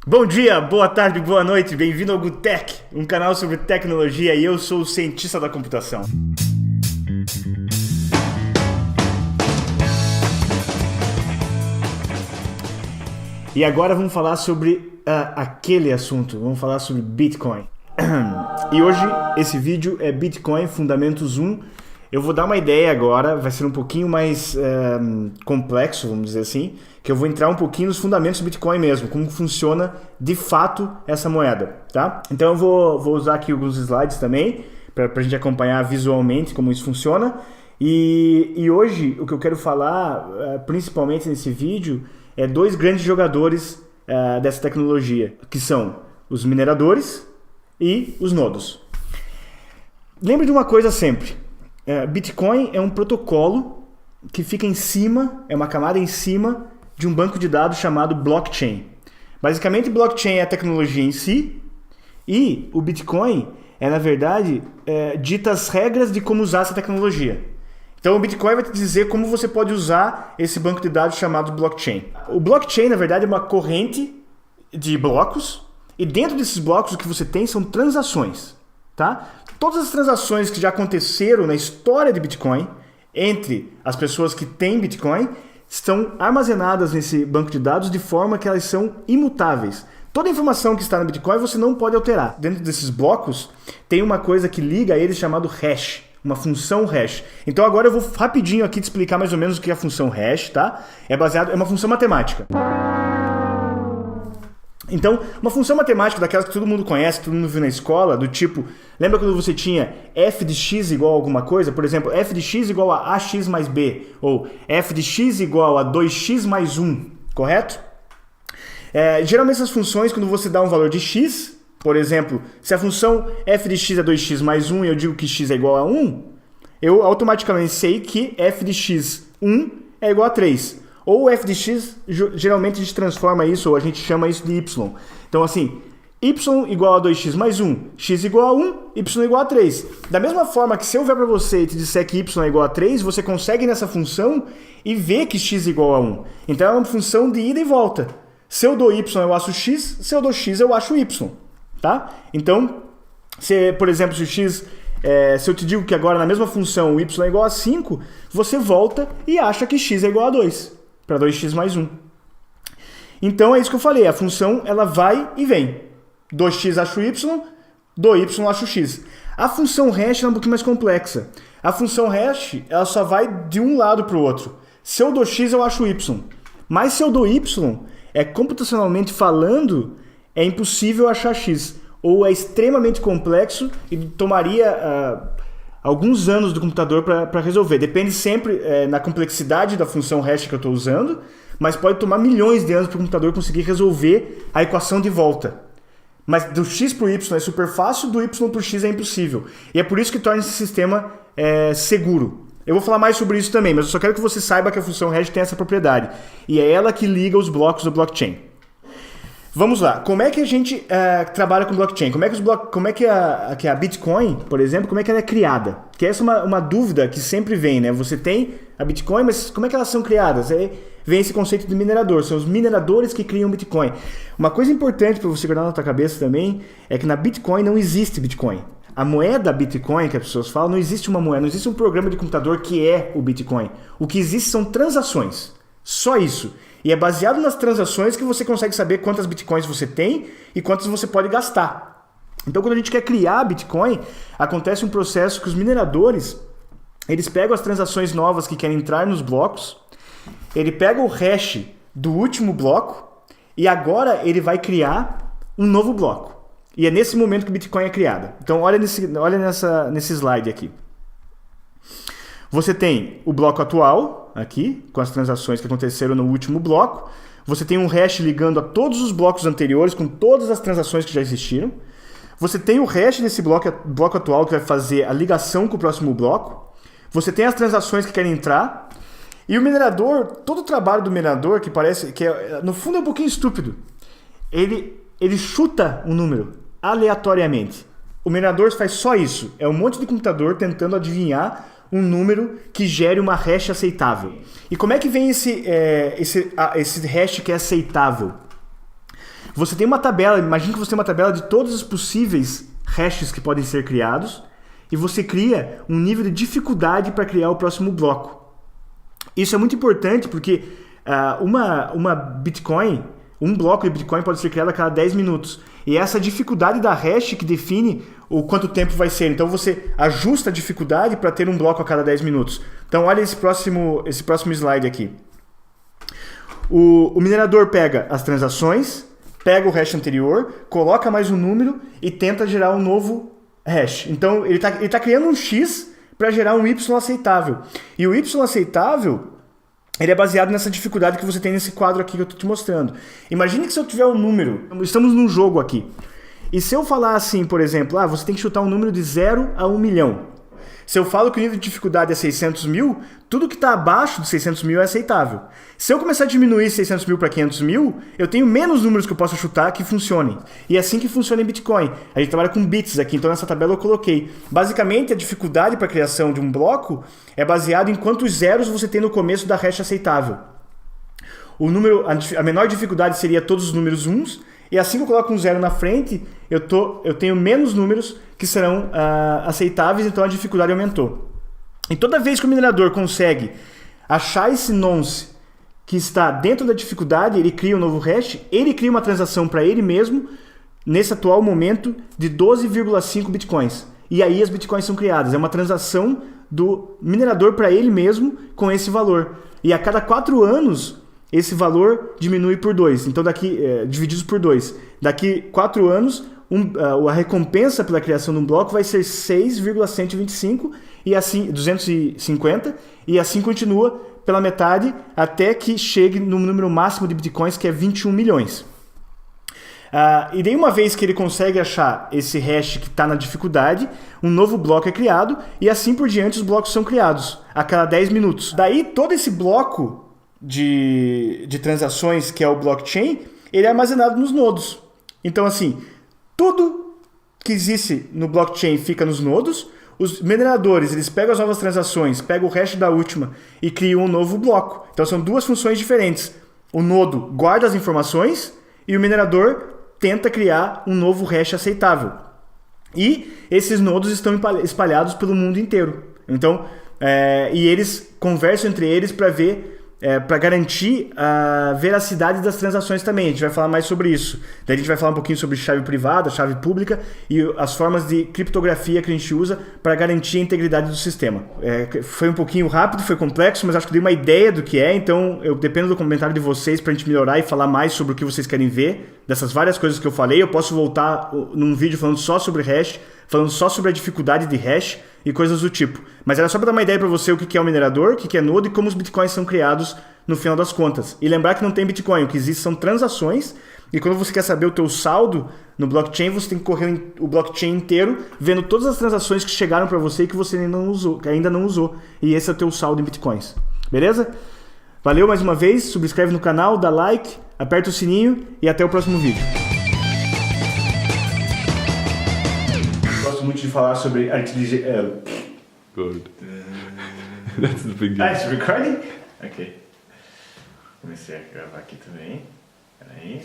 Bom dia, boa tarde, boa noite, bem-vindo ao GuTech, um canal sobre tecnologia e eu sou o cientista da computação. E agora vamos falar sobre aquele assunto, vamos falar sobre Bitcoin. E hoje esse vídeo é Bitcoin Fundamentos 1. Eu vou dar uma ideia agora, vai ser um pouquinho mais complexo, vamos dizer assim, que eu vou entrar um pouquinho nos fundamentos do Bitcoin mesmo, como funciona de fato essa moeda, tá? Então eu vou usar aqui alguns slides também, para a gente acompanhar visualmente como isso funciona. E hoje o que eu quero falar, principalmente nesse vídeo, é dois grandes jogadores dessa tecnologia, que são os mineradores e os nodos. Lembre de uma coisa sempre. Bitcoin é um protocolo que fica em cima, é uma camada em cima de um banco de dados chamado blockchain. Basicamente, blockchain é a tecnologia em si e o Bitcoin na verdade, dita as regras de como usar essa tecnologia. Então o Bitcoin vai te dizer como você pode usar esse banco de dados chamado blockchain. O blockchain, na verdade, é uma corrente de blocos e dentro desses blocos o que você tem são transações. Tá? Todas as transações que já aconteceram na história de Bitcoin entre as pessoas que têm Bitcoin estão armazenadas nesse banco de dados de forma que elas são imutáveis. Toda a informação que está no Bitcoin você não pode alterar. Dentro desses blocos tem uma coisa que liga a eles chamado hash, uma função hash. Então agora eu vou rapidinho aqui te explicar mais ou menos o que é a função hash, tá? É uma função matemática. Então, uma função matemática daquelas que todo mundo conhece, todo mundo viu na escola, do tipo, lembra quando você tinha f de x igual a alguma coisa? Por exemplo, f de x igual a ax mais b, ou f de x igual a 2x mais 1, correto? Geralmente essas funções, quando você dá um valor de x, por exemplo, se a função f de x é 2x mais 1 e eu digo que x é igual a 1, eu automaticamente sei que f de x 1 é igual a 3. Ou f de x, geralmente a gente transforma isso, ou a gente chama isso de y. Então assim, y igual a 2x mais 1, x igual a 1, y igual a 3. Da mesma forma que se eu vier para você e te disser que y é igual a 3, você consegue nessa função e ver que x é igual a 1. Então é uma função de ida e volta. Se eu dou y, eu acho x, se eu dou x, eu acho y. Tá? Então, por exemplo, se eu te digo que agora na mesma função o y é igual a 5, você volta e acha que x é igual a 2. Para 2x mais 1. Então é isso que eu falei, a função ela vai e vem. 2x acho y, do y acho x. A função hash é um pouquinho mais complexa. A função hash ela só vai de um lado para o outro. Se eu dou x, eu acho y. Mas se eu dou y, computacionalmente falando, é impossível achar x. Ou é extremamente complexo e tomaria alguns anos do computador para resolver. Depende sempre na complexidade da função hash que eu estou usando, mas pode tomar milhões de anos para o computador conseguir resolver a equação de volta. Mas do x para o y é super fácil, do y para o x é impossível. E é por isso que torna esse sistema seguro. Eu vou falar mais sobre isso também, mas eu só quero que você saiba que a função hash tem essa propriedade. E é ela que liga os blocos do blockchain. Vamos lá, como é que a gente trabalha com blockchain? Como é que a Bitcoin, por exemplo, como é que ela é criada? Que essa é uma dúvida que sempre vem, né? Você tem a Bitcoin, mas como é que elas são criadas? Aí vem esse conceito de minerador, são os mineradores que criam Bitcoin. Uma coisa importante para você guardar na tua cabeça também é que na Bitcoin não existe Bitcoin. A moeda Bitcoin, que as pessoas falam, não existe uma moeda, não existe um programa de computador que é o Bitcoin. O que existe são transações, só isso. E é baseado nas transações que você consegue saber quantas bitcoins você tem e quantas você pode gastar. Então, quando a gente quer criar Bitcoin, acontece um processo que os mineradores, eles pegam as transações novas que querem entrar nos blocos, ele pega o hash do último bloco e agora ele vai criar um novo bloco. E é nesse momento que o Bitcoin é criado. Então, olha nesse slide aqui. Você tem o bloco atual, aqui, com as transações que aconteceram no último bloco. Você tem um hash ligando a todos os blocos anteriores, com todas as transações que já existiram. Você tem o hash desse bloco atual, que vai fazer a ligação com o próximo bloco. Você tem as transações que querem entrar. E o minerador, todo o trabalho do minerador, que parece que no fundo é um pouquinho estúpido, ele chuta um número aleatoriamente. O minerador faz só isso. É um monte de computador tentando adivinhar um número que gere uma hash aceitável. E como é que vem esse hash que é aceitável? você tem uma tabela, imagine que você tem uma tabela de todos os possíveis hashes que podem ser criados e você cria um nível de dificuldade para criar o próximo bloco. Isso é muito importante porque uma Bitcoin, um bloco de Bitcoin pode ser criado a cada 10 minutos. E é essa dificuldade da hash que define o quanto tempo vai ser. Então você ajusta a dificuldade para ter um bloco a cada 10 minutos. Então olha esse próximo slide aqui. O minerador pega as transações, pega o hash anterior, coloca mais um número e tenta gerar um novo hash. Então ele tá criando um X para gerar um Y aceitável. E o Y aceitável, ele é baseado nessa dificuldade que você tem nesse quadro aqui que eu estou te mostrando. Imagine que se eu tiver um número, estamos num jogo aqui, e se eu falar assim, por exemplo, você tem que chutar um número de 0 a 1 milhão. Se eu falo que o nível de dificuldade é 600 mil, tudo que está abaixo de 600 mil é aceitável. Se eu começar a diminuir 600 mil para 500 mil, eu tenho menos números que eu posso chutar que funcionem. E é assim que funciona em Bitcoin. A gente trabalha com bits aqui, então nessa tabela eu coloquei. Basicamente, a dificuldade para a criação de um bloco é baseado em quantos zeros você tem no começo da hash aceitável. A menor dificuldade seria todos os números uns, e assim que eu coloco um zero na frente, eu tenho menos números que serão aceitáveis, então a dificuldade aumentou. E toda vez que o minerador consegue achar esse nonce que está dentro da dificuldade, ele cria um novo hash, ele cria uma transação para ele mesmo, nesse atual momento, de 12,5 bitcoins. E aí as bitcoins são criadas. É uma transação do minerador para ele mesmo com esse valor. E a cada 4 anos, esse valor diminui por 2. Então, divididos por 2. Daqui 4 anos, a recompensa pela criação de um bloco vai ser 6,125 e assim 250 e assim continua pela metade até que chegue no número máximo de bitcoins, que é 21 milhões. E daí, uma vez que ele consegue achar esse hash que está na dificuldade, um novo bloco é criado e assim por diante os blocos são criados a cada 10 minutos. Daí todo esse bloco de transações, que é o blockchain, ele é armazenado nos nodos. Então, assim, tudo que existe no blockchain fica nos nodos. Os mineradores, eles pegam as novas transações, pegam o hash da última e criam um novo bloco. Então, são duas funções diferentes. O nodo guarda as informações e o minerador tenta criar um novo hash aceitável. E esses nodos estão espalhados pelo mundo inteiro. Então, e eles conversam entre eles para ver, para garantir a veracidade das transações também. A gente vai falar mais sobre isso. Daí a gente vai falar um pouquinho sobre chave privada, chave pública e as formas de criptografia que a gente usa para garantir a integridade do sistema. Foi um pouquinho rápido, foi complexo, mas acho que dei uma ideia do que é. Então eu dependo do comentário de vocês para a gente melhorar e falar mais sobre o que vocês querem ver, dessas várias coisas que eu falei. Eu posso voltar num vídeo falando só sobre hash, falando só sobre a dificuldade de hash e coisas do tipo. Mas era só para dar uma ideia para você o que é o minerador, o que é nodo e como os bitcoins são criados no final das contas. E lembrar que não tem bitcoin, o que existe são transações, e quando você quer saber o teu saldo no blockchain, você tem que correr o blockchain inteiro, vendo todas as transações que chegaram para você e que você ainda não usou. E esse é o teu saldo em bitcoins. Beleza? Valeu mais uma vez, subscreve no canal, dá like, aperta o sininho e até o próximo vídeo. Gosto muito de falar sobre Good. That's the beginning. it's recording? Ok. Comecei a gravar aqui também. Peraí.